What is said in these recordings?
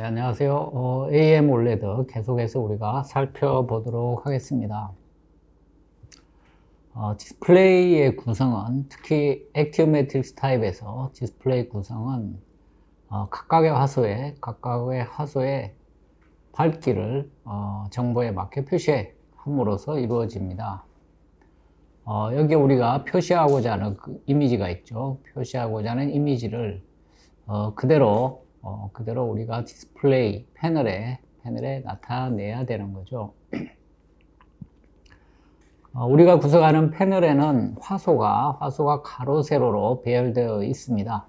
네, 안녕하세요. AM 올레드 계속해서 우리가 살펴보도록 하겠습니다. 디스플레이의 구성은 특히 액티브 매트릭스 타입에서 디스플레이 구성은 각각의 화소에 밝기를 정보에 맞게 표시함으로써 이루어집니다. 여기 우리가 표시하고자 하는 그 이미지가 있죠. 표시하고자 하는 이미지를 그대로 우리가 디스플레이 패널에 나타내야 되는 거죠. 우리가 구성하는 패널에는 화소가 가로 세로로 배열되어 있습니다.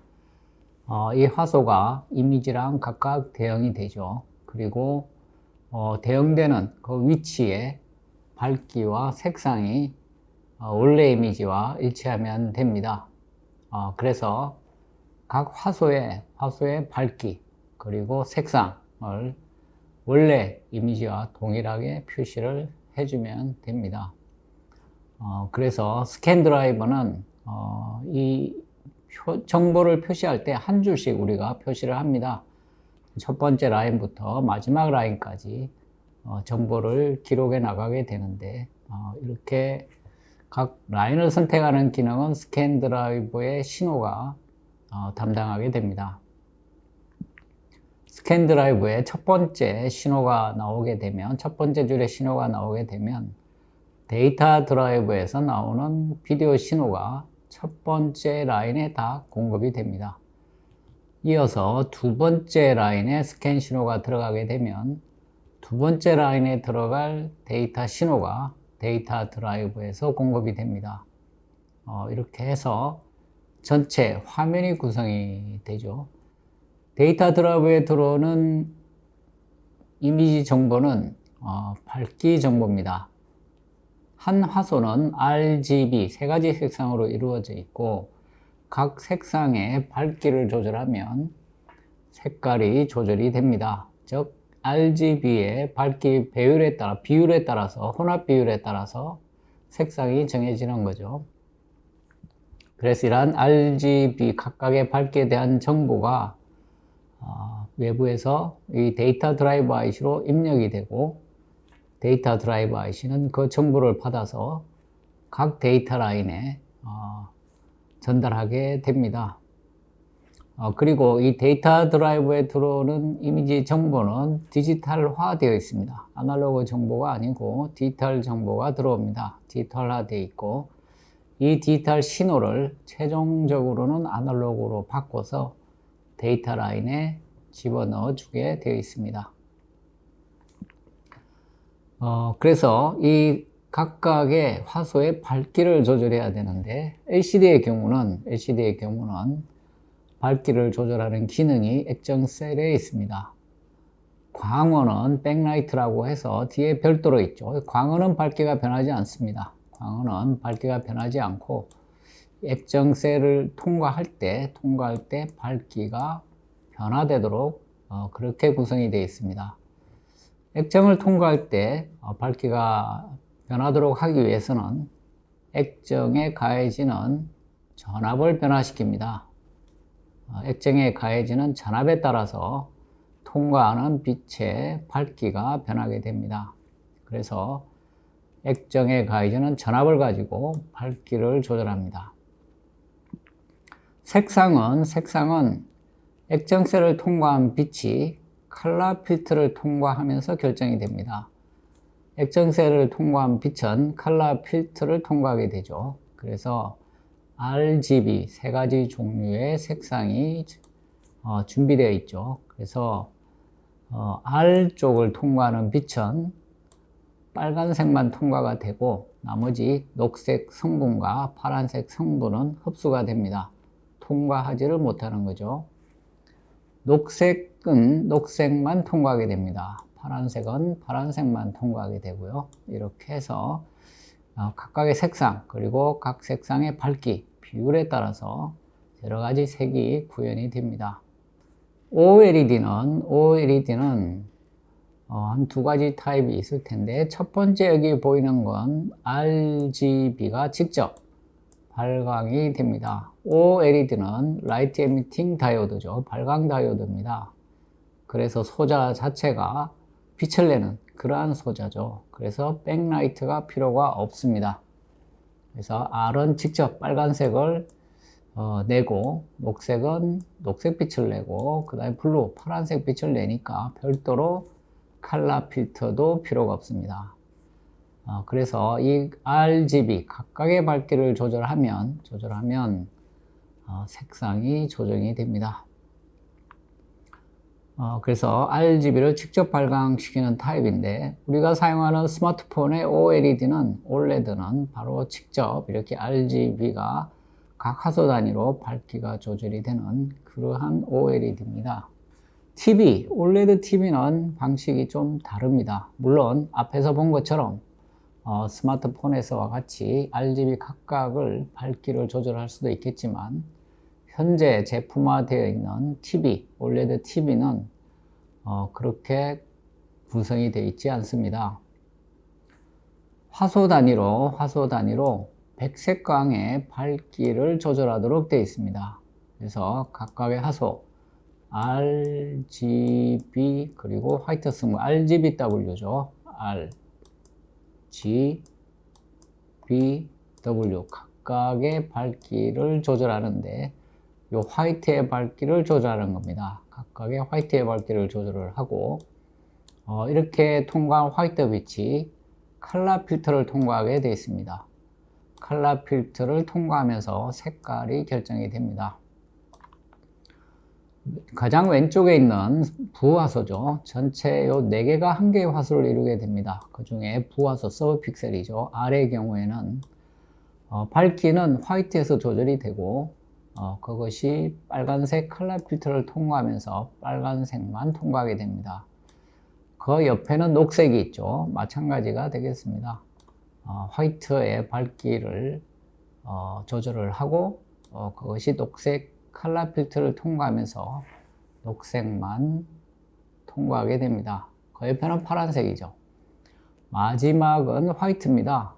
이 화소가 이미지랑 각각 대응이 되죠. 그리고 대응되는 그 위치에 밝기와 색상이 원래 이미지와 일치하면 됩니다. 그래서 각 화소의 밝기 그리고 색상을 원래 이미지와 동일하게 표시를 해주면 됩니다. 그래서 스캔 드라이버는 이 정보를 표시할 때 한 줄씩 우리가 표시를 합니다. 첫 번째 라인부터 마지막 라인까지 정보를 기록해 나가게 되는데 이렇게 각 라인을 선택하는 기능은 스캔 드라이버의 신호가 담당하게 됩니다. 스캔 드라이브에 첫 번째 줄의 신호가 나오게 되면 데이터 드라이브에서 나오는 비디오 신호가 첫 번째 라인에 다 공급이 됩니다. 이어서 두 번째 라인에 스캔 신호가 들어가게 되면 두 번째 라인에 들어갈 데이터 신호가 데이터 드라이브에서 공급이 됩니다. 이렇게 해서 전체 화면이 구성이 되죠. 데이터 드라이브에 들어오는 이미지 정보는 밝기 정보입니다. 한 화소는 RGB 세 가지 색상으로 이루어져 있고 각 색상의 밝기를 조절하면 색깔이 조절이 됩니다. 즉 RGB의 밝기 비율에 따라서 혼합 비율에 따라서 색상이 정해지는 거죠. 그래서 이러한 RGB 각각의 밝기에 대한 정보가 외부에서 이 데이터 드라이버 IC로 입력이 되고 데이터 드라이버 IC는 그 정보를 받아서 각 데이터 라인에 전달하게 됩니다. 그리고 이 데이터 드라이브에 들어오는 이미지 정보는 디지털화 되어 있습니다. 아날로그 정보가 아니고 디지털 정보가 들어옵니다. 디지털화 되어 있고 이 디지털 신호를 최종적으로는 아날로그로 바꿔서 데이터 라인에 집어넣어 주게 되어 있습니다. 그래서 이 각각의 화소의 밝기를 조절해야 되는데 LCD의 경우는 밝기를 조절하는 기능이 액정 셀에 있습니다. 광원은 백라이트라고 해서 뒤에 별도로 있죠. 광원은 밝기가 변하지 않습니다. 광원은 밝기가 변하지 않고 액정 셀을 통과할 때 밝기가 변화되도록 그렇게 구성이 되어 있습니다. 액정을 통과할 때 밝기가 변하도록 하기 위해서는 액정에 가해지는 전압을 변화시킵니다. 액정에 가해지는 전압에 따라서 통과하는 빛의 밝기가 변하게 됩니다. 그래서 액정에 가해지는 전압을 가지고 밝기를 조절합니다. 색상은 액정셀을 통과한 빛이 컬러 필터를 통과하면서 결정이 됩니다. 액정셀을 통과한 빛은 컬러 필터를 통과하게 되죠. 그래서 RGB 세 가지 종류의 색상이 준비되어 있죠. 그래서 R 쪽을 통과하는 빛은 빨간색만 통과가 되고 나머지 녹색 성분과 파란색 성분은 흡수가 됩니다. 통과하지를 못하는 거죠. 녹색은 녹색만 통과하게 됩니다. 파란색은 파란색만 통과하게 되고요. 이렇게 해서 각각의 색상 그리고 각 색상의 밝기 비율에 따라서 여러 가지 색이 구현이 됩니다. OLED는 한 두 가지 타입이 있을 텐데 첫 번째 여기 보이는 건 RGB가 직접 발광이 됩니다. OLED는 라이트 에미팅 다이오드죠. 발광 다이오드입니다. 그래서 소자 자체가 빛을 내는 그러한 소자죠. 그래서 백라이트가 필요가 없습니다. 그래서 R은 직접 빨간색을 내고, 녹색은 녹색빛을 내고, 그 다음에 블루, 파란색 빛을 내니까 별도로 칼라 필터도 필요가 없습니다. 그래서 이 RGB, 각각의 밝기를 조절하면 색상이 조정이 됩니다. 그래서 RGB를 직접 발광시키는 타입인데, 우리가 사용하는 스마트폰의 OLED는 바로 직접 이렇게 RGB가 각 화소 단위로 밝기가 조절이 되는 그러한 OLED입니다. TV, OLED TV는 방식이 좀 다릅니다. 물론 앞에서 본 것처럼 스마트폰에서와 같이 RGB 각각을 밝기를 조절할 수도 있겠지만, 현재 제품화되어 있는 TV, OLED TV는 그렇게 구성이 되어 있지 않습니다. 화소 단위로 백색광의 밝기를 조절하도록 되어 있습니다. 그래서 각각의 화소 RGB 그리고 화이트 스모 RGBW죠. RGBW 각각의 밝기를 조절하는데, 요 화이트의 밝기를 조절하는 겁니다. 각각의 화이트의 밝기를 조절을 하고, 이렇게 통과한 화이트 빛이 칼라 필터를 통과하게 되어 있습니다. 칼라 필터를 통과하면서 색깔이 결정이 됩니다. 가장 왼쪽에 있는 부화소죠. 전체 요 4개가 한 개의 화소를 이루게 됩니다. 그 중에 부화소 서브픽셀이죠. R의 경우에는 밝기는 화이트에서 조절이 되고, 그것이 빨간색 칼라 필터를 통과하면서 빨간색만 통과하게 됩니다. 그 옆에는 녹색이 있죠. 마찬가지가 되겠습니다. 화이트의 밝기를 조절을 하고, 그것이 녹색 칼라 필터를 통과하면서 녹색만 통과하게 됩니다. 그 옆에는 파란색이죠. 마지막은 화이트입니다.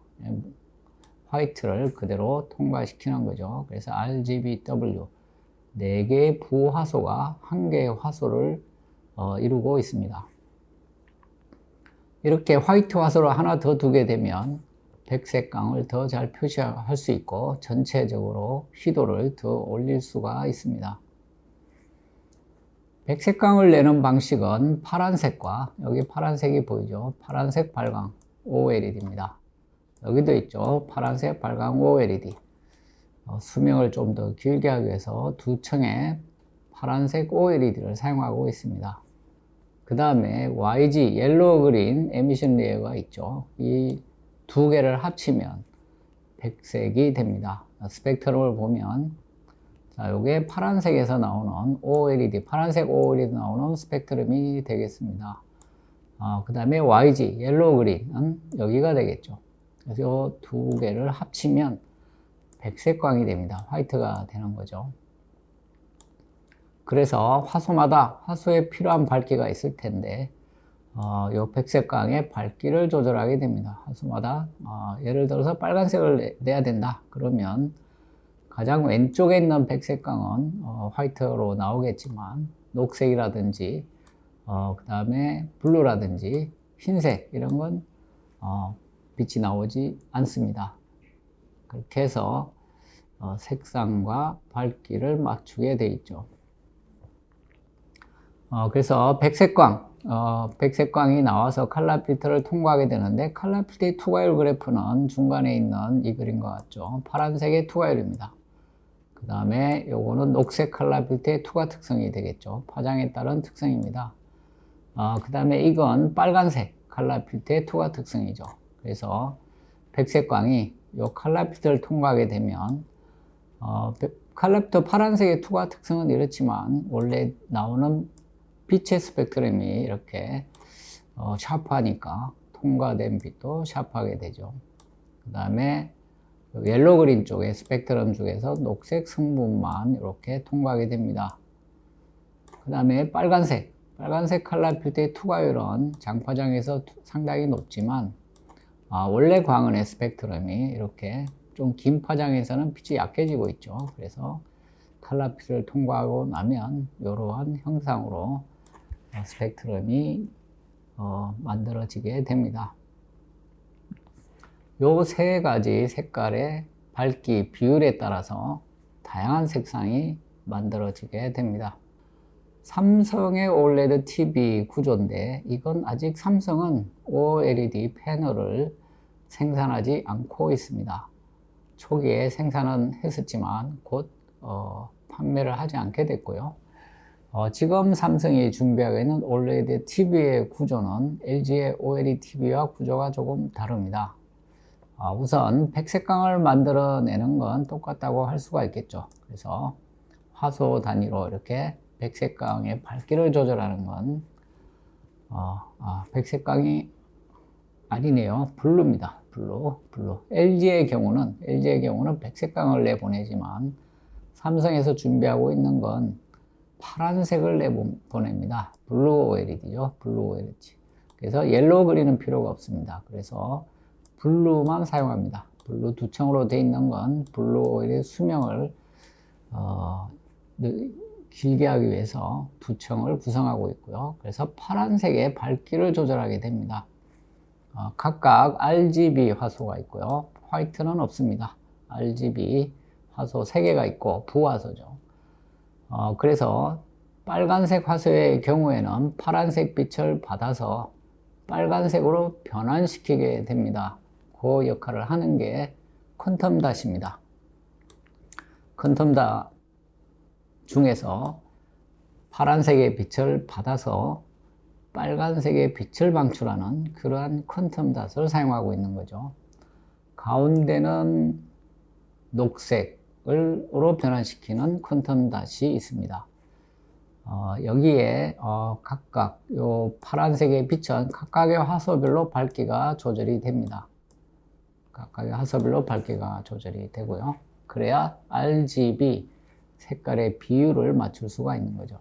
화이트를 그대로 통과시키는 거죠. 그래서 RGBW 4개의 부화소가 1개의 화소를 이루고 있습니다. 이렇게 화이트 화소를 하나 더 두게 되면 백색광을 더 잘 표시할 수 있고, 전체적으로 희도를 더 올릴 수가 있습니다. 백색광을 내는 방식은 파란색과, 여기 파란색이 보이죠? 파란색 발광 OLED입니다. 여기도 있죠. 파란색 발광 OLED. 수명을 좀 더 길게 하기 위해서 2층의 파란색 OLED를 사용하고 있습니다. 그 다음에 YG, 옐로우 그린 에미션 레이어가 있죠. 이 2개를 합치면 백색이 됩니다. 스펙트럼을 보면, 자, 요게 파란색에서 나오는 OLED, 파란색 OLED 나오는 스펙트럼이 되겠습니다. 그 다음에 YG, 옐로우 그린은 여기가 되겠죠. 그래서 이 2개를 합치면 백색광이 됩니다. 화이트가 되는 거죠. 그래서 화소마다 화소에 필요한 밝기가 있을 텐데, 이 백색광의 밝기를 조절하게 됩니다. 화소마다 예를 들어서 빨간색을 내야 된다 그러면, 가장 왼쪽에 있는 백색광은 화이트로 나오겠지만, 녹색이라든지 그 다음에 블루라든지 흰색 이런 건 빛이 나오지 않습니다. 그렇게 해서 색상과 밝기를 맞추게 되어 있죠. 그래서 백색광이 나와서 칼라 필터를 통과하게 되는데, 칼라 필터의 투과율 그래프는 중간에 있는 이 그림과 같죠. 파란색의 투과율입니다. 그 다음에 요거는 녹색 칼라 필터의 투과 특성이 되겠죠. 파장에 따른 특성입니다. 그 다음에 이건 빨간색 칼라 필터의 투과 특성이죠. 그래서 백색광이 요 칼라 필터를 통과하게 되면, 칼라 필터 파란색의 투과 특성은 이렇지만, 원래 나오는 빛의 스펙트럼이 이렇게 샤프하니까 통과된 빛도 샤프하게 되죠. 그 다음에 옐로우 그린 쪽의 스펙트럼 중에서 녹색 성분만 이렇게 통과하게 됩니다. 그 다음에 빨간색 칼라 필터의 투과율은 장파장에서 상당히 높지만, 원래 광원의 스펙트럼이 이렇게 좀 긴 파장에서는 빛이 약해지고 있죠. 그래서 칼라 필터를 통과하고 나면 이러한 형상으로 스펙트럼이 만들어지게 됩니다. 요 세 가지 색깔의 밝기 비율에 따라서 다양한 색상이 만들어지게 됩니다. 삼성의 OLED TV 구조인데 이건 아직 삼성은 OLED 패널을 생산하지 않고 있습니다. 초기에 생산은 했었지만 곧 판매를 하지 않게 됐고요. 지금 삼성이 준비하고 있는 OLED TV의 구조는 LG의 OLED TV와 구조가 조금 다릅니다. 우선 백색광을 만들어내는 건 똑같다고 할 수가 있겠죠. 그래서 화소 단위로 이렇게 백색광의 밝기를 조절하는 건 백색광이 아니네요. 블루입니다. 블루. LG의 경우는 백색광을 내보내지만 삼성에서 준비하고 있는 건 파란색을 내보냅니다. 블루 OLED죠. 블루 OLED. 그래서 옐로우 그린은 필요가 없습니다. 그래서 블루만 사용합니다. 블루 두 층으로 되어 있는 건 블루 OLED 수명을 길게 하기 위해서 두 층을 구성하고 있고요. 그래서 파란색의 밝기를 조절하게 됩니다. 각각 RGB 화소가 있고요. 화이트는 없습니다. RGB 화소 3개가 있고 부화소죠. 그래서 빨간색 화소의 경우에는 파란색 빛을 받아서 빨간색으로 변환시키게 됩니다. 그 역할을 하는 게 퀀텀 닷입니다. 퀀텀 닷 중에서 파란색의 빛을 받아서 빨간색의 빛을 방출하는 그러한 퀀텀 닷을 사용하고 있는 거죠. 가운데는 녹색으로 변환시키는 퀀텀 닷이 있습니다. 여기에 각각 요 파란색의 빛은 각각의 화소별로 밝기가 조절이 됩니다. 각각의 화소별로 밝기가 조절이 되고요. 그래야 RGB 색깔의 비율을 맞출 수가 있는 거죠.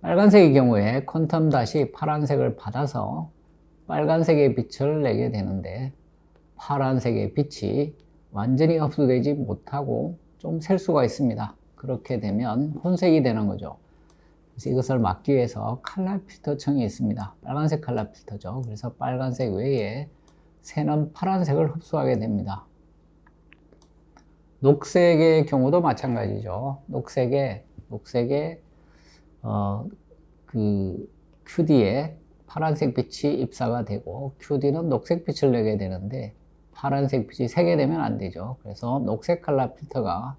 빨간색의 경우에 퀀텀 닷이 파란색을 받아서 빨간색의 빛을 내게 되는데 파란색의 빛이 완전히 흡수되지 못하고 좀 셀 수가 있습니다. 그렇게 되면 혼색이 되는 거죠. 그래서 이것을 막기 위해서 칼라 필터층이 있습니다. 빨간색 칼라 필터죠. 그래서 빨간색 외에 새는 파란색을 흡수하게 됩니다. 녹색의 경우도 마찬가지죠. 녹색에 QD에 파란색 빛이 입사가 되고 QD는 녹색 빛을 내게 되는데 파란색 빛이 새게 되면 안 되죠. 그래서 녹색 칼라 필터가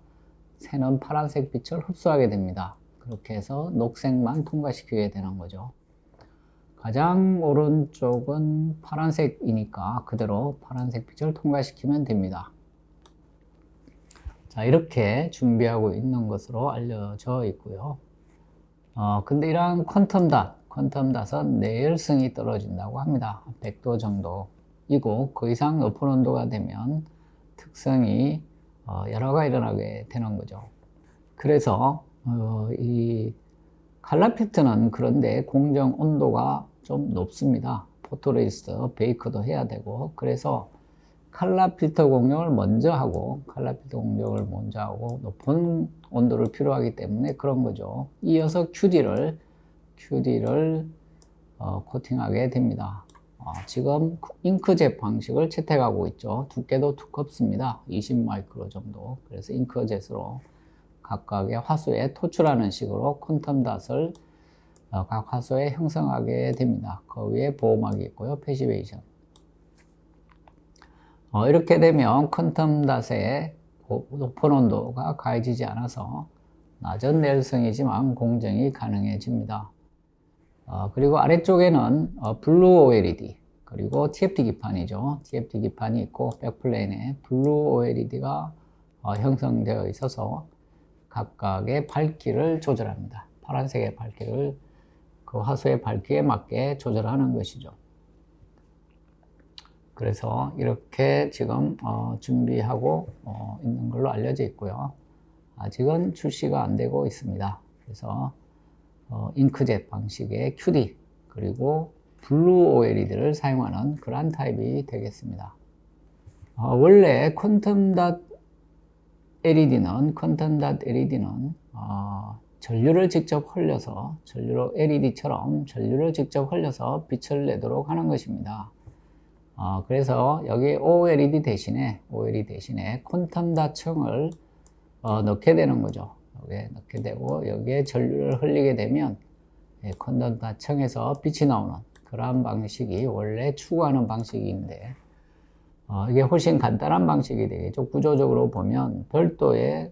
새는 파란색 빛을 흡수하게 됩니다. 그렇게 해서 녹색만 통과시키게 되는 거죠. 가장 오른쪽은 파란색이니까 그대로 파란색 빛을 통과시키면 됩니다. 자, 이렇게 준비하고 있는 것으로 알려져 있고요. 근데 이러한 퀀텀 닷은 내열성이 떨어진다고 합니다. 100도 정도이고 그 이상 높은 온도가 되면 특성이 열화가 일어나게 되는 거죠. 그래서 이 칼라 필터는 그런데 공정 온도가 좀 높습니다. 포토레지스트 베이크도 해야 되고 그래서 칼라 필터 공정을 먼저 하고 높은 온도를 필요하기 때문에 그런 거죠. 이어서 QD를 코팅하게 됩니다. 지금 잉크젯 방식을 채택하고 있죠. 두께도 두껍습니다. 20마이크로 정도. 그래서 잉크젯으로 각각의 화소에 토출하는 식으로 퀀텀 닷을 각 화소에 형성하게 됩니다. 그 위에 보호막이 있고요. 패시베이션. 이렇게 되면 퀀텀 닷에 높은 온도가 가해지지 않아서 낮은 내열성이지만 공정이 가능해집니다. 그리고 아래쪽에는 블루 OLED 그리고 TFT 기판이죠. TFT 기판이 있고 백플레인에 블루 OLED가 형성되어 있어서 각각의 밝기를 조절합니다. 파란색의 밝기를 그 화소의 밝기에 맞게 조절하는 것이죠. 그래서 이렇게 지금 준비하고 있는 걸로 알려져 있고요. 아직은 출시가 안 되고 있습니다. 그래서 잉크젯 방식의 QD 그리고 블루 OLED를 사용하는 그런 타입이 되겠습니다. 원래 퀀텀 닷 LED는 전류를 직접 흘려서 전류로 LED처럼 전류를 직접 흘려서 빛을 내도록 하는 것입니다. 그래서 여기 OLED 대신에 퀀텀 다층을 넣게 되는 거죠. 여기에 넣게 되고 여기에 전류를 흘리게 되면 퀀텀 다층에서 빛이 나오는 그러한 방식이 원래 추구하는 방식인데 이게 훨씬 간단한 방식이 되겠죠. 구조적으로 보면 별도의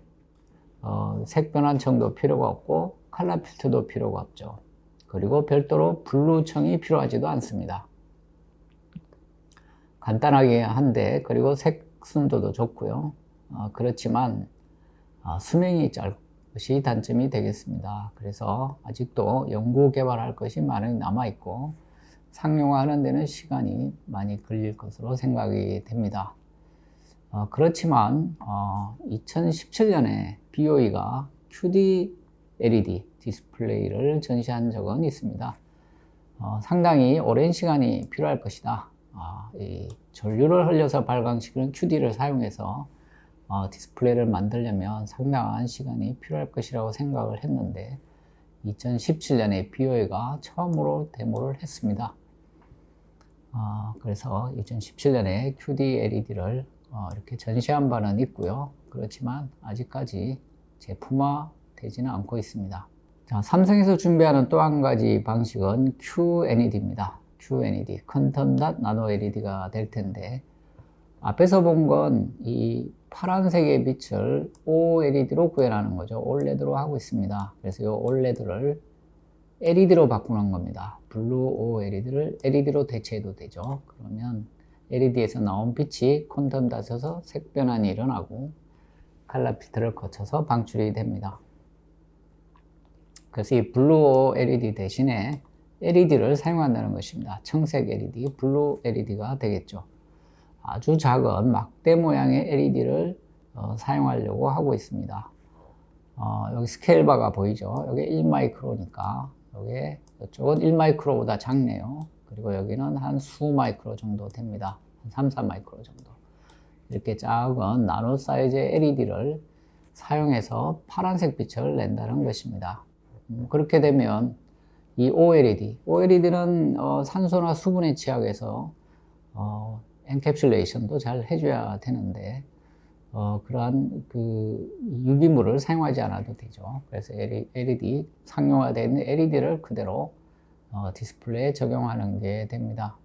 색변환청도 필요가 없고 컬러 필터도 필요가 없죠. 그리고 별도로 블루청이 필요하지도 않습니다. 간단하게 한데 그리고 색순도도 좋고요. 그렇지만 수명이 짧은 것이 단점이 되겠습니다. 그래서 아직도 연구 개발할 것이 많이 남아 있고 상용화하는 데는 시간이 많이 걸릴 것으로 생각이 됩니다. 그렇지만 2017년에 BOE가 QD LED 디스플레이를 전시한 적은 있습니다. 상당히 오랜 시간이 필요할 것이다. 이 전류를 흘려서 발광시키는 QD를 사용해서 디스플레이를 만들려면 상당한 시간이 필요할 것이라고 생각을 했는데 2017년에 BOE가 처음으로 데모를 했습니다. 그래서 2017년에 QD LED를 이렇게 전시한 바는 있고요. 그렇지만 아직까지 제품화 되지는 않고 있습니다. 자, 삼성에서 준비하는 또 한 가지 방식은 QNED입니다. QNED, 퀀텀 닷 나노 LED가 될 텐데 앞에서 본 건 이 파란색의 빛을 OLED로 구현하는 거죠. OLED로 하고 있습니다. 그래서 이 OLED를 LED로 바꾸는 겁니다. 블루 OLED를 LED로 대체해도 되죠. 그러면 LED에서 나온 빛이 퀀텀 닷에서 색 변환이 일어나고 컬러 필터를 거쳐서 방출이 됩니다. 그래서 이 블루 LED 대신에 LED를 사용한다는 것입니다. 청색 LED, 블루 LED가 되겠죠. 아주 작은 막대 모양의 LED를 사용하려고 하고 있습니다. 여기 스케일 바가 보이죠? 여기 1마이크로니까 여기 이쪽은 1마이크로보다 작네요. 그리고 여기는 한 수 마이크로 정도 됩니다. 한 3, 4마이크로 정도. 이렇게 작은 나노 사이즈의 LED를 사용해서 파란색 빛을 낸다는 것입니다. 그렇게 되면 이 OLED는 산소나 수분에 취약해서 엔캡슐레이션도 잘 해줘야 되는데 그러한 그 유기물을 사용하지 않아도 되죠. 그래서 LED 상용화되어 있는 LED를 그대로 디스플레이에 적용하는 게 됩니다.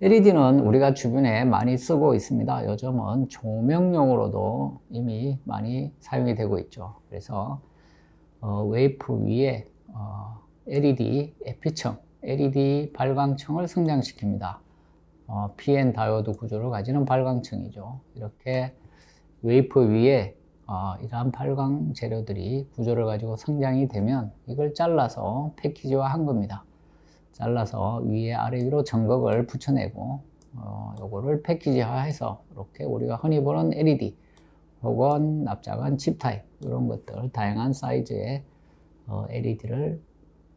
LED는 우리가 주변에 많이 쓰고 있습니다. 요즘은 조명용으로도 이미 많이 사용이 되고 있죠. 그래서 웨이프 위에 LED 에피청, LED 발광청을 성장시킵니다. PN 다이오드 구조를 가지는 발광청이죠. 이렇게 웨이프 위에 이러한 발광 재료들이 구조를 가지고 성장이 되면 이걸 잘라서 패키지화 한 겁니다. 잘라서 위에 아래 위로 전극을 붙여내고 요거를 패키지화해서 이렇게 우리가 흔히 보는 LED 혹은 납작한 칩 타입 이런 것들 다양한 사이즈의 LED를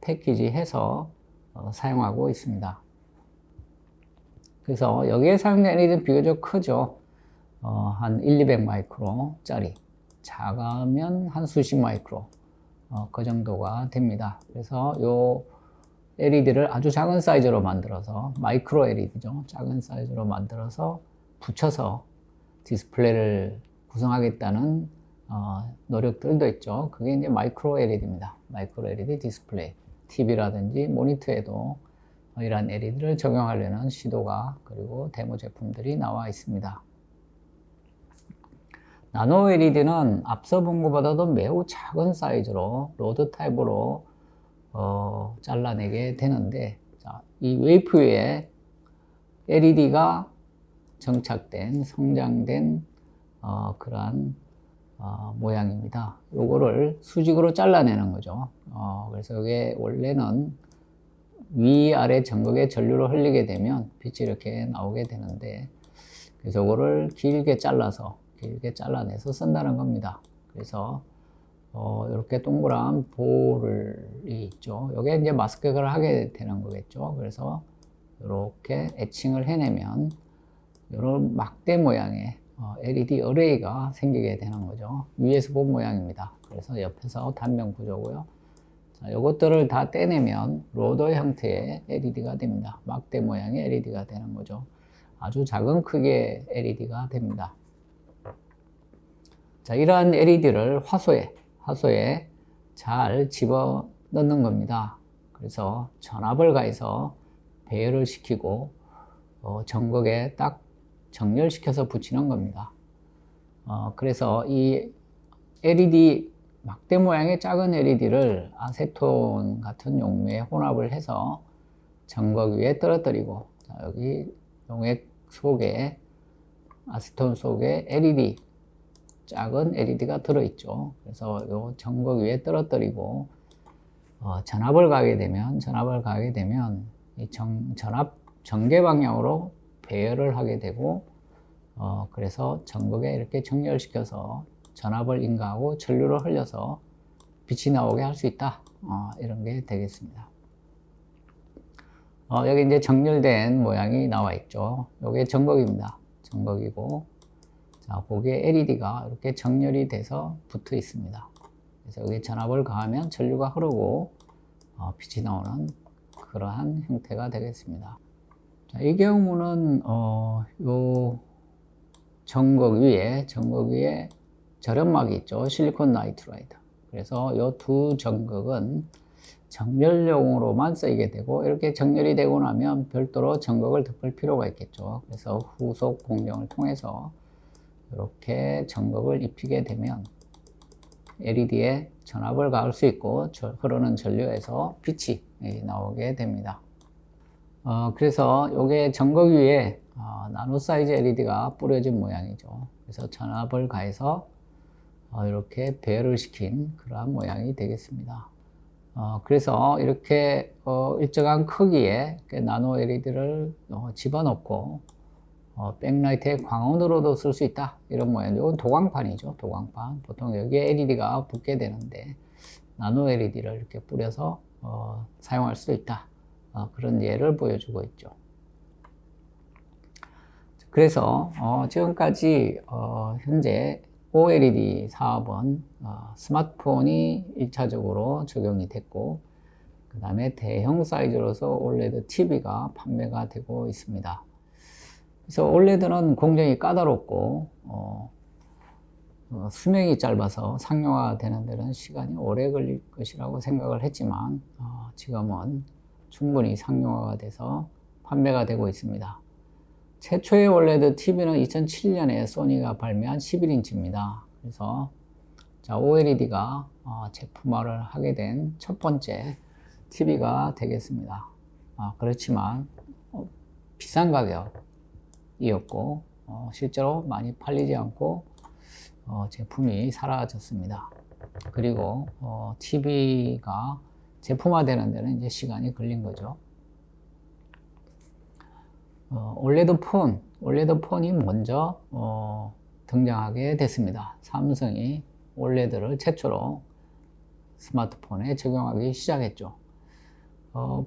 패키지해서 사용하고 있습니다. 그래서 여기에 사용된 LED는 비교적 크죠. 한 1, 200 마이크로 짜리, 작으면 한 수십 마이크로 그 정도가 됩니다. 그래서 요 LED를 아주 작은 사이즈로 만들어서 마이크로 LED죠. 작은 사이즈로 만들어서 붙여서 디스플레이를 구성하겠다는 노력들도 있죠. 그게 이제 마이크로 LED입니다. 마이크로 LED 디스플레이. TV라든지 모니터에도 이러한 LED를 적용하려는 시도가 그리고 데모 제품들이 나와 있습니다. 나노 LED는 앞서 본 것보다도 매우 작은 사이즈로 로드 타입으로 잘라내게 되는데 자, 이 웨이프 위에 LED가 정착된 성장된 그러한 모양입니다. 요거를 수직으로 잘라내는 거죠. 그래서 이게 원래는 위아래 전극에 전류를 흘리게 되면 빛이 이렇게 나오게 되는데 그래서 이거를 길게 잘라내서 쓴다는 겁니다. 그래서 이렇게 동그란 볼이 있죠. 여기에 이제 마스크를 하게 되는 거겠죠. 그래서 이렇게 애칭을 해내면 이런 막대 모양의 LED 어레이가 생기게 되는 거죠. 위에서 본 모양입니다. 그래서 옆에서 단면 구조고요. 자, 이것들을 다 떼내면 로더 형태의 LED가 됩니다. 막대 모양의 LED가 되는 거죠. 아주 작은 크기의 LED가 됩니다. 자, 이러한 LED를 화소에 잘 집어 넣는 겁니다. 그래서 전압을 가해서 배열을 시키고 전극에 딱 정렬시켜서 붙이는 겁니다. 그래서 이 LED 막대 모양의 작은 LED를 아세톤 같은 용매에 혼합을 해서 전극 위에 떨어뜨리고, 자, 여기 용액 속에 아세톤 속에 LED 작은 LED가 들어있죠. 그래서 이 전극 위에 떨어뜨리고 전압을 가하게 되면 이 전압 전개 방향으로 배열을 하게 되고, 그래서 전극에 이렇게 정렬시켜서 전압을 인가하고 전류를 흘려서 빛이 나오게 할 수 있다. 이런 게 되겠습니다. 여기 이제 정렬된 모양이 나와 있죠. 이게 전극입니다. 전극이고, 자, 거기에 LED가 이렇게 정렬이 돼서 붙어 있습니다. 그래서 여기 전압을 가하면 전류가 흐르고 빛이 나오는 그러한 형태가 되겠습니다. 자, 이 경우는 요 전극 위에 절연막이 있죠. 실리콘 나이트라이트. 그래서 이 두 전극은 정렬용으로만 쓰이게 되고, 이렇게 정렬이 되고 나면 별도로 전극을 덮을 필요가 있겠죠. 그래서 후속 공정을 통해서 이렇게 전극을 입히게 되면 LED에 전압을 가할 수 있고 흐르는 전류에서 빛이 나오게 됩니다. 그래서 이게 전극 위에 나노 사이즈 LED가 뿌려진 모양이죠. 그래서 전압을 가해서 이렇게 배열을 시킨 그러한 모양이 되겠습니다. 그래서 이렇게 일정한 크기의 나노 LED를 집어넣고 백라이트의 광원으로도 쓸 수 있다. 이런 모양. 이건 도광판이죠. 도광판. 보통 여기에 LED가 붙게 되는데 나노 LED를 이렇게 뿌려서 사용할 수 있다. 그런 예를 보여주고 있죠. 그래서 지금까지 현재 OLED 사업은 스마트폰이 1차적으로 적용이 됐고, 그 다음에 대형 사이즈로서 OLED TV가 판매가 되고 있습니다. 그래서 OLED는 공정이 까다롭고 수명이 짧아서 상용화 되는 데는 시간이 오래 걸릴 것이라고 생각을 했지만 지금은 충분히 상용화가 돼서 판매가 되고 있습니다. 최초의 OLED TV는 2007년에 소니가 발매한 11인치입니다. 그래서 OLED가 제품화를 하게 된 첫 번째 TV가 되겠습니다. 그렇지만 비싼 가격이었고 실제로 많이 팔리지 않고 제품이 사라졌습니다. 그리고 TV가 제품화되는 데는 이제 시간이 걸린 거죠. 올레드 폰이 먼저 등장하게 됐습니다. 삼성이 올레드를 최초로 스마트폰에 적용하기 시작했죠.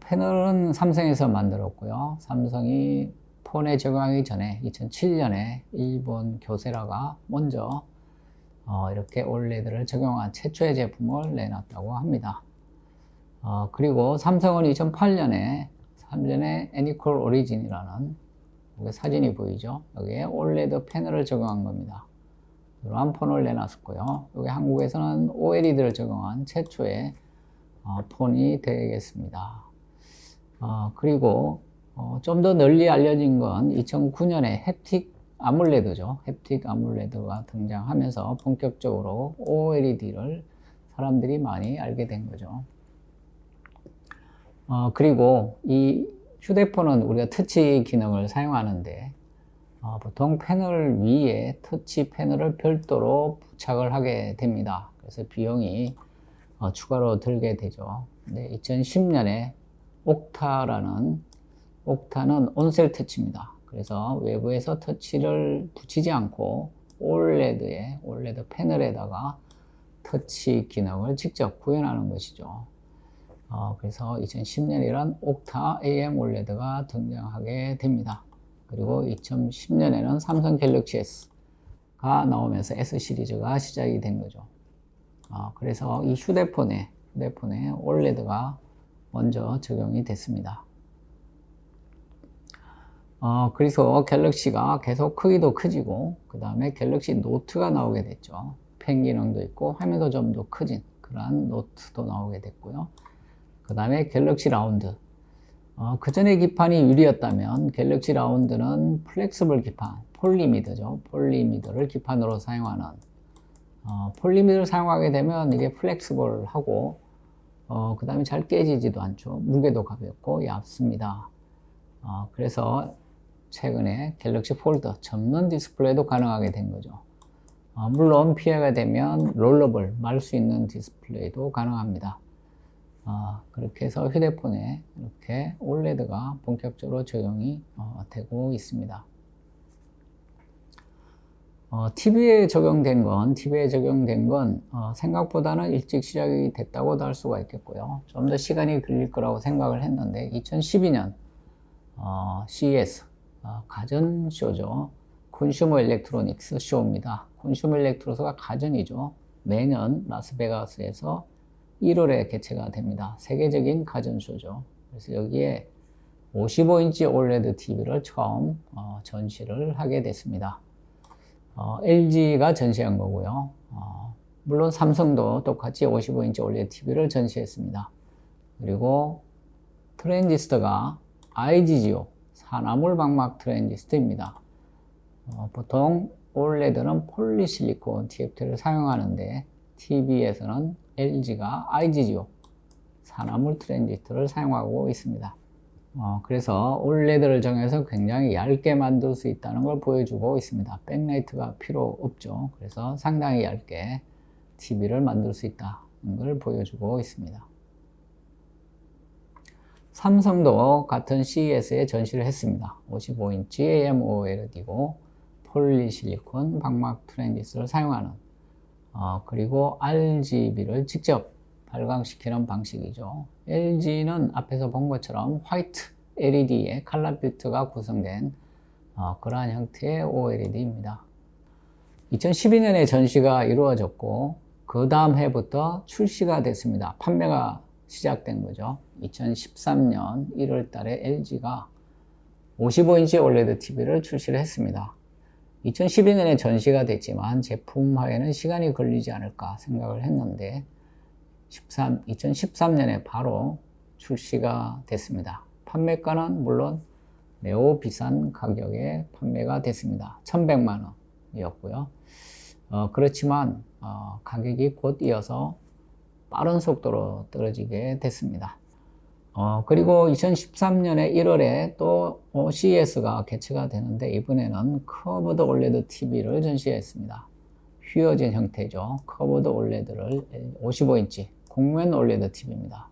패널은 삼성에서 만들었고요. 삼성이 폰에 적용하기 전에 2007년에 일본 교세라가 먼저 이렇게 올레드를 적용한 최초의 제품을 내놨다고 합니다. 그리고 삼성은 2008년에 애니콜 오리진이라는 여기 사진이 보이죠? 여기에 올레드 패널을 적용한 겁니다. 이러한 폰을 내놨었고요. 여기 한국에서는 OLED를 적용한 최초의 폰이 되겠습니다. 그리고 좀 더 널리 알려진 건 2009년에 햅틱 아몰레드죠. 햅틱 아몰레드가 등장하면서 본격적으로 OLED를 사람들이 많이 알게 된 거죠. 그리고 이 휴대폰은 우리가 터치 기능을 사용하는데 보통 패널 위에 터치 패널을 별도로 부착을 하게 됩니다. 그래서 비용이 추가로 들게 되죠. 근데 2010년에 옥타는 온셀 터치입니다. 그래서 외부에서 터치를 붙이지 않고 올레드 패널에다가 터치 기능을 직접 구현하는 것이죠. 그래서 2010년이란 옥타 AM 올레드가 등장하게 됩니다. 그리고 2010년에는 삼성 갤럭시 S, 나오면서 S 시리즈가 시작이 된 거죠. 그래서 이 휴대폰에 OLED가 먼저 적용이 됐습니다. 그래서 갤럭시가 계속 크기도 커지고, 그 다음에 갤럭시 노트가 나오게 됐죠. 펜 기능도 있고, 화면도 좀 더 커진 그런 노트도 나오게 됐고요. 그 다음에 갤럭시 라운드. 그 전에 기판이 유리였다면, 갤럭시 라운드는 플렉서블 기판, 폴리미드죠. 폴리미드를 기판으로 사용하는, 폴리미드를 사용하게 되면 이게 플렉서블하고, 그 다음에 잘 깨지지도 않죠. 무게도 가볍고 얇습니다. 그래서 최근에 갤럭시 폴더 전면 디스플레이도 가능하게 된 거죠. 물론 피해가 되면 롤러블, 말 수 있는 디스플레이도 가능합니다. 그렇게 해서 휴대폰에 이렇게 OLED가 본격적으로 적용이 되고 있습니다. TV에 적용된 건 생각보다는 일찍 시작이 됐다고도 할 수가 있겠고요. 좀 더 시간이 걸릴 거라고 생각을 했는데 2012년 CES 가전쇼죠. 컨슈머 일렉트로닉스 쇼입니다. 컨슈머 일렉트로닉스가 가전이죠. 매년 라스베가스에서 1월에 개최가 됩니다. 세계적인 가전쇼죠. 그래서 여기에 55인치 OLED TV를 처음 전시를 하게 됐습니다. LG가 전시한 거고요. 물론 삼성도 똑같이 55인치 OLED TV를 전시했습니다. 그리고 트랜지스터가 IGGO, 산화물 방막 트랜지스터입니다. 보통 OLED는 폴리실리콘 TFT를 사용하는데 TV에서는 LG가 IGGO, 산화물 트랜지스터를 사용하고 있습니다. 그래서 OLED를 정해서 굉장히 얇게 만들 수 있다는 걸 보여주고 있습니다. 백라이트가 필요 없죠. 그래서 상당히 얇게 TV를 만들 수 있다는 걸 보여주고 있습니다. 삼성도 같은 CES에 전시를 했습니다. 55인치 AMOLED이고 폴리실리콘 방막 트랜지스터를 사용하는 그리고 RGB를 직접 발광시키는 방식이죠. LG는 앞에서 본 것처럼 화이트 LED의 컬러 필터가 구성된 그러한 형태의 OLED입니다. 2012년에 전시가 이루어졌고 그 다음 해부터 출시가 됐습니다. 판매가 시작된 거죠. 2013년 1월 달에 LG가 55인치 OLED TV를 출시를 했습니다. 2012년에 전시가 됐지만 제품화에는 시간이 걸리지 않을까 생각을 했는데 2013년에 바로 출시가 됐습니다. 판매가는 물론 매우 비싼 가격에 판매가 됐습니다. 1100만 원이었고요. 그렇지만 가격이 곧 이어서 빠른 속도로 떨어지게 됐습니다. 그리고 2013년에 1월에 또 CES가 개최가 되는데 이번에는 커브드 OLED TV를 전시했습니다. 휘어진 형태죠. 커브드 OLED를 55인치 곡면 OLED TV입니다.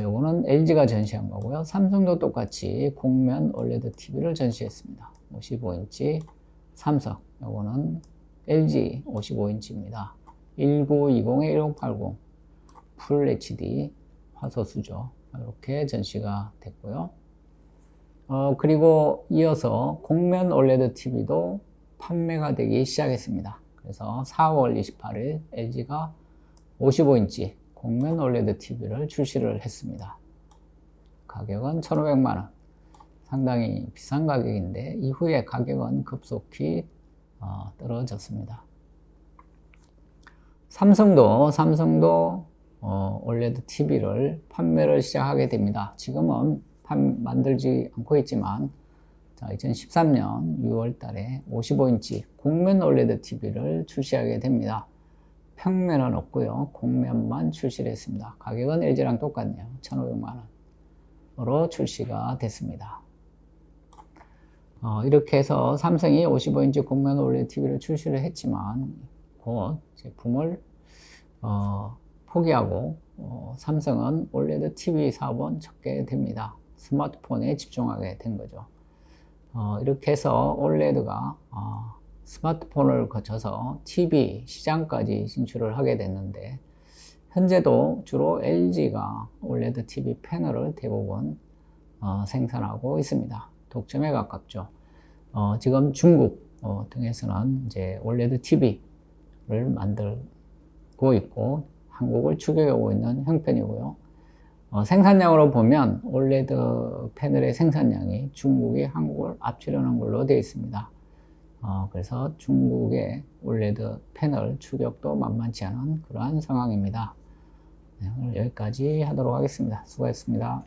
요거는 LG가 전시한 거고요. 삼성도 똑같이 곡면 OLED TV를 전시했습니다. 55인치 삼성, 요거는 LG 55인치입니다. 1920에 1080 풀 HD 화소수죠. 이렇게 전시가 됐고요. 그리고 이어서 곡면 OLED TV도 판매가 되기 시작했습니다. 그래서 4월 28일 LG가 55인치 곡면 OLED TV를 출시를 했습니다. 가격은 1,500만 원. 상당히 비싼 가격인데 이후에 가격은 급속히 떨어졌습니다. 삼성도 OLED TV를 판매를 시작하게 됩니다. 지금은 만들지 않고 있지만 2013년 6월 달에 55인치 곡면 OLED TV를 출시하게 됩니다. 평면은 없고요. 곡면만 출시를 했습니다. 가격은 LG랑 똑같네요. 1,500만 원으로 출시가 됐습니다. 이렇게 해서 삼성이 55인치 곡면 OLED TV를 출시를 했지만 곧 제품을 포기하고 삼성은 OLED TV 사업은 접게 됩니다. 스마트폰에 집중하게 된 거죠. 이렇게 해서 OLED가 스마트폰을 거쳐서 TV 시장까지 진출을 하게 됐는데 현재도 주로 LG가 OLED TV 패널을 대부분 생산하고 있습니다. 독점에 가깝죠. 지금 중국 등에서는 이제 올레드 TV를 만들고 있고 한국을 추격하고 있는 형편이고요. 생산량으로 보면 올레드 패널의 생산량이 중국이 한국을 앞지르는 걸로 되어 있습니다. 그래서 중국의 올레드 패널 추격도 만만치 않은 그러한 상황입니다. 네, 오늘 여기까지 하도록 하겠습니다. 수고했습니다.